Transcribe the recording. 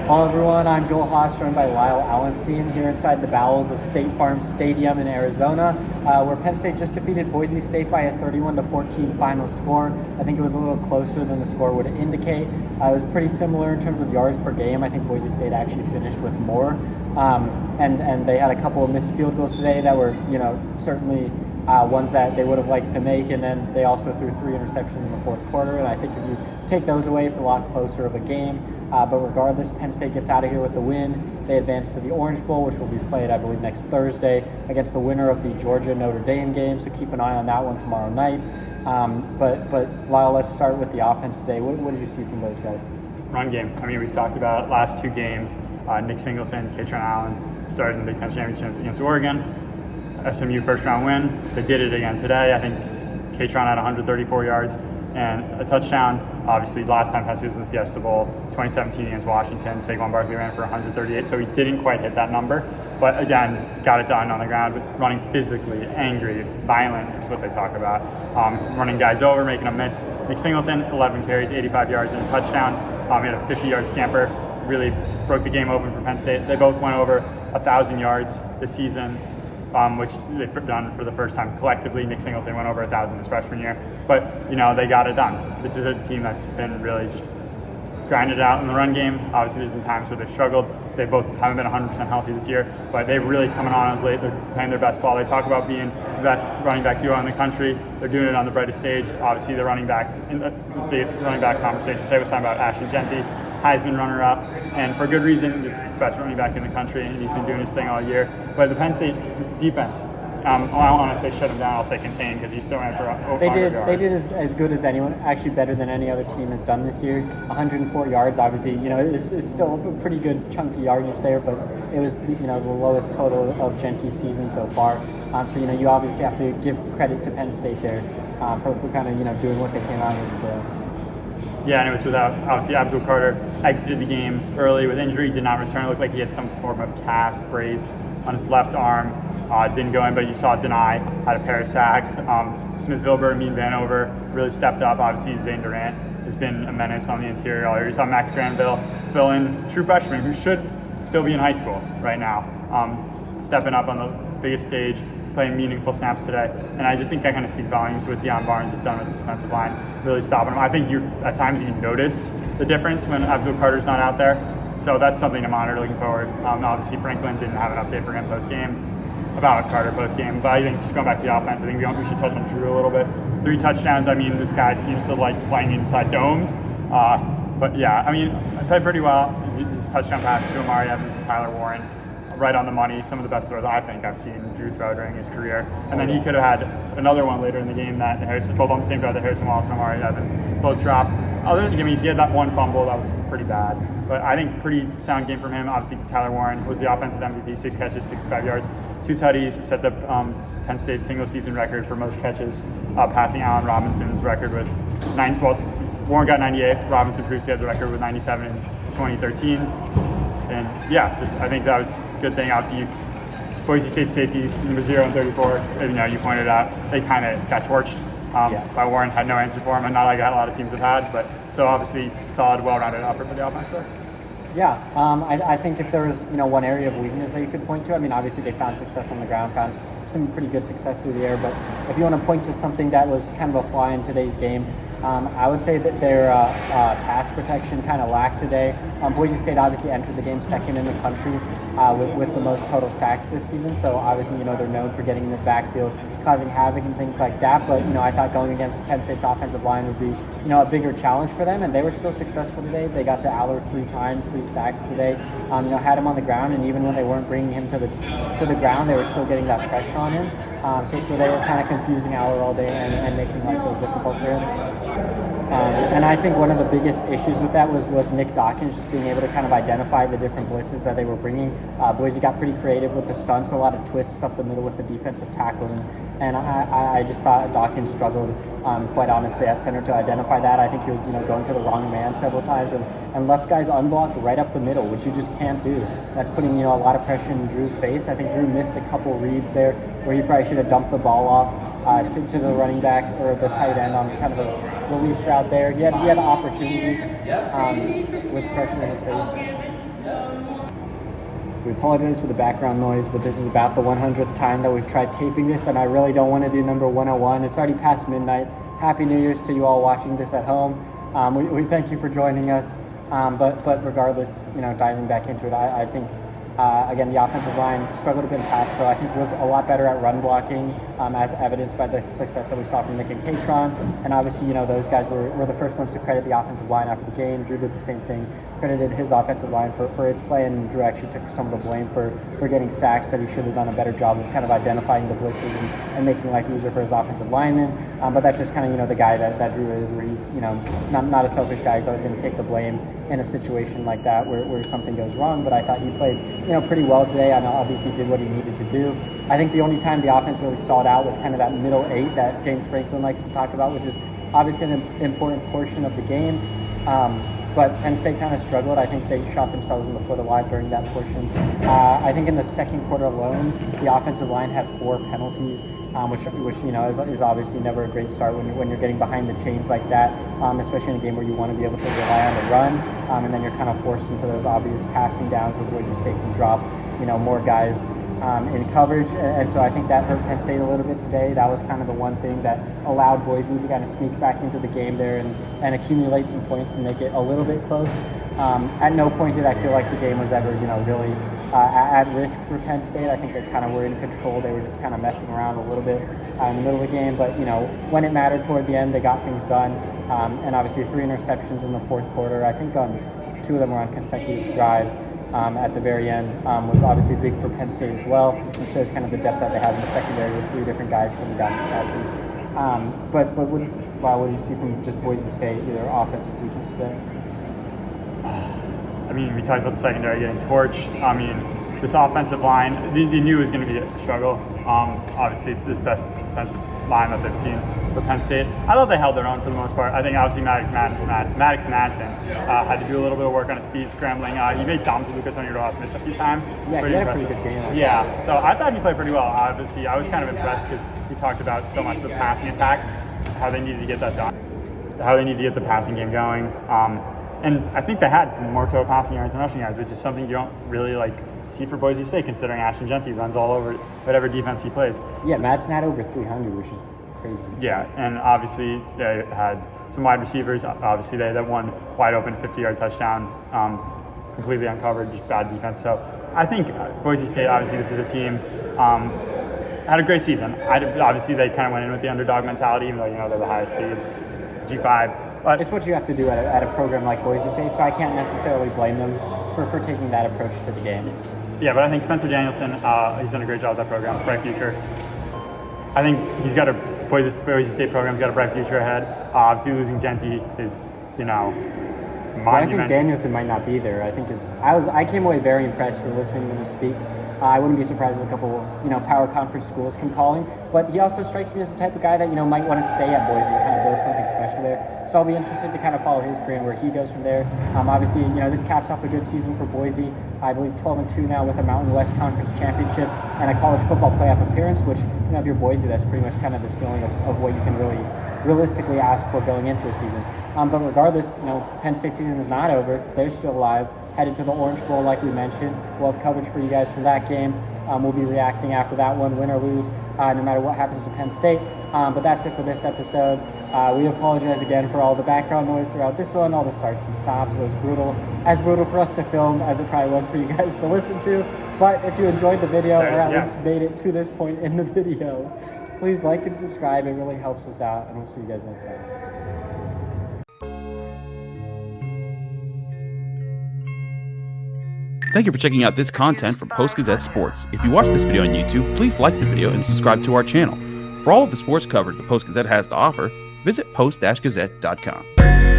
Hello everyone, I'm Joel Haas, joined by Lyle Alenstein here inside the bowels of State Farm Stadium in Arizona, where Penn State just defeated Boise State by a 31-14 final score. I think it was a little closer than the score would indicate. It was pretty similar in terms of yards per game. I think Boise State actually finished with more, and they had a couple of missed field goals today that were, certainly ones that they would have liked to make, and then they also threw 3 interceptions in the fourth quarter, and I think if you take those away, it's a lot closer of a game. But regardless, Penn State gets out of here with the win. They advance to the Orange Bowl, which will be played, I believe, next Thursday against the winner of the Georgia-Notre Dame game, so keep an eye on that one tomorrow night. But Lyle, let's start with the offense today. What did you see from those guys? Run game. I mean, we've talked about last 2 games. Nick Singleton, Kaytron Allen started in the Big Ten Championship against Oregon. SMU first-round win. They did it again today. I think Kaytron had 134 yards and a touchdown. Obviously, last time Penn State was in the Fiesta Bowl, 2017 against Washington, Saquon Barkley ran for 138, so he didn't quite hit that number. But again, got it done on the ground, running physically, angry, violent is what they talk about. Running guys over, making them miss. Nick Singleton, 11 carries, 85 yards, and a touchdown. He had a 50-yard scamper, really broke the game open for Penn State. They both went over 1,000 yards this season, which they've done for the first time collectively. Nick Singleton went over 1,000 his freshman year, but they got it done. This is a team that's been really just grinded out in the run game. Obviously, there's been times where they've struggled. They both haven't been 100% healthy this year, but they're really coming on as late. They're playing their best ball. They talk about being the best running back duo in the country. They're doing it on the brightest stage. Obviously, the running back in the biggest running back conversation today was talking about Ashton Jeanty, Heisman runner-up, and for good reason. He's the best running back in the country, and he's been doing his thing all year. But the Penn State defense, I don't want to say shut him down. I'll say contain, because he still ran for over 100 yards. They did as good as anyone, actually better than any other team has done this year. 104 yards, obviously, is still a pretty good chunky yardage there, but it was the lowest total of Jeanty's season so far. So you obviously have to give credit to Penn State there for kind of doing what they came out with. Yeah, and it was without, obviously, Abdul exited the game early with injury, did not return. It looked like he had some form of cast brace on his left arm. Didn't go in, but you saw Dani had a pair of sacks. Smith Vilber, Mean Vanover really stepped up. Obviously, Zane Durant has been a menace on the interior all year. You saw Max Granville fill in, true freshman, who should still be in high school right now, stepping up on the biggest stage, playing meaningful snaps today. And I just think that kind of speaks volumes with Deion Barnes has done with this defensive line, really stopping him. I think at times you notice the difference when Abdul Carter's not out there. So that's something to monitor looking forward. Obviously, Franklin didn't have an update for him post-game, about Carter post-game. But I think just going back to the offense, I think we should touch on Drew a little bit. 3 touchdowns. I mean, this guy seems to like playing inside domes. But yeah, I mean, I played pretty well. His touchdown pass to Amari Evans and Tyler Warren, right on the money. Some of the best throws I think I've seen Drew throw during his career. And then he could have had another one later in the game that Harrison, both on the same drive that Harrison Wallace and Amari Evans both dropped. If he had that one fumble, that was pretty bad. But I think pretty sound game from him. Obviously, Tyler Warren was the offensive MVP, 6 catches, 65 yards, 2 tutties, set the Penn State single-season record for most catches, passing Allen Robinson's record with 9. Well, Warren got 98. Robinson previously had the record with 97 in 2013. And yeah, I think that was a good thing. Obviously, Boise State safeties, number 0 and 34, you pointed out, they kind of got torched by Warren, had no answer for him, and not like a lot of teams have had. But so obviously, solid, well-rounded effort for the offense there. Yeah, I think if there was one area of weakness that you could point to, I mean, obviously they found success on the ground, found some pretty good success through the air, but if you want to point to something that was kind of a fly in today's game, I would say that their pass protection kind of lacked today. Boise State obviously entered the game second in the country with the most total sacks this season, so obviously they're known for getting in the backfield, causing havoc and things like that. But I thought going against Penn State's offensive line would be a bigger challenge for them, and they were still successful today. They got to Allar 3 times, 3 sacks today. Had him on the ground, and even when they weren't bringing him to the ground, they were still getting that pressure on him. So they were kind of confusing Allar all day and making life a little difficult for him. And I think one of the biggest issues with that was Nick Dawkins just being able to kind of identify the different blitzes that they were bringing. Boise got pretty creative with the stunts, a lot of twists up the middle with the defensive tackles, and I just thought Dawkins struggled, quite honestly, at center to identify that. I think he was going to the wrong man several times and left guys unblocked right up the middle, which you just can't do. That's putting a lot of pressure in Drew's face. I think Drew missed a couple reads there where he probably should have dumped the ball off to the running back or the tight end on kind of a release route there. He had opportunities with pressure in his face. We apologize for the background noise, but this is about the 100th time that we've tried taping this, and I really don't want to do number 101. It's already past midnight. Happy New Year's to you all watching this at home. We thank you for joining us, but regardless, diving back into it, I think again, the offensive line struggled a bit in pass pro. I think was a lot better at run blocking, as evidenced by the success that we saw from Nick and Kaytron. And obviously, those guys were the first ones to credit the offensive line after the game. Drew did the same thing, credited his offensive line for its play, and Drew actually took some of the blame for getting sacks, that he should have done a better job of kind of identifying the blitzes and making life easier for his offensive linemen. But that's just kind of, the guy that Drew is, where he's, not a selfish guy. He's always going to take the blame in a situation like that where something goes wrong. But I thought he played pretty well today. I know obviously did what he needed to do. I think the only time the offense really stalled out was kind of that middle eight that James Franklin likes to talk about, which is obviously an important portion of the game. But Penn State kind of struggled. I think they shot themselves in the foot a lot during that portion. I think in the second quarter alone, the offensive line had 4 penalties, which is obviously never a great start when you're getting behind the chains like that, especially in a game where you want to be able to rely on the run, and then you're kind of forced into those obvious passing downs where Boise State can drop more guys in coverage, and so I think that hurt Penn State a little bit today. That was kind of the one thing that allowed Boise to kind of sneak back into the game there and accumulate some points and make it a little bit close. At no point did I feel like the game was ever, really at risk for Penn State. I think they kind of were in control. They were just kind of messing around a little bit in the middle of the game, but when it mattered toward the end, they got things done. And obviously 3 interceptions in the fourth quarter. I think 2 of them were on consecutive drives. At the very end was obviously big for Penn State as well, and shows kind of the depth that they have in the secondary with 3 different guys coming down the catches. But what did you see from just Boise State, either offense or defense today? I mean, we talked about the secondary getting torched. I mean, this offensive line, they knew it was going to be a struggle. Obviously, this best defensive line that they've seen for Penn State. I thought they held their own for the most part. I think obviously Maddox Madsen had to do a little bit of work on his feet, scrambling. He made Dom DeLuca, Tony Ross miss a few times. Yeah, he had a pretty good game. Yeah, so I thought he played pretty well. Obviously, I was kind of impressed because we talked about so much of the passing attack, how they needed to get that done, how they needed to get the passing game going. And I think they had more total passing yards and rushing yards, which is something you don't really see for Boise State, considering Ashton Genty runs all over whatever defense he plays. Yeah, Madsen had over 300, which is crazy. Yeah, and obviously they had some wide receivers. Obviously they had that one wide open 50-yard touchdown, completely uncovered, just bad defense. So I think Boise State, obviously this is a team, had a great season. Obviously they kind of went in with the underdog mentality, even though they're the highest seed, G5. But it's what you have to do at a program like Boise State, so I can't necessarily blame them for taking that approach to the game. Yeah, but I think Spencer Danielson, he's done a great job with that program, bright future. I think he's got Boise State program's got a bright future ahead. Obviously losing Genty is, monumental. I think Danielson might not be there. I came away very impressed for listening to him speak. I wouldn't be surprised if a couple, power conference schools can call him. But he also strikes me as the type of guy that, might want to stay at Boise and kind of build something special there. So I'll be interested to kind of follow his career and where he goes from there. Obviously, this caps off a good season for Boise. I believe 12-2 now with a Mountain West Conference championship and a college football playoff appearance, which, if you're Boise, that's pretty much kind of the ceiling of what you can really realistically ask for going into a season. But regardless, Penn State season is not over. They're still alive. Headed to the Orange Bowl, like we mentioned. We'll have coverage for you guys from that game. We'll be reacting after that one, win or lose, no matter what happens to Penn State. But that's it for this episode. We apologize again for all the background noise throughout this one, all the starts and stops. It was as brutal for us to film as it probably was for you guys to listen to. But if you enjoyed the video, or at least made it to this point in the video, please like and subscribe. It really helps us out, and we'll see you guys next time. Thank you for checking out this content from Post-Gazette Sports. If you watch this video on YouTube, please like the video and subscribe to our channel. For all of the sports coverage the Post-Gazette has to offer, visit post-gazette.com.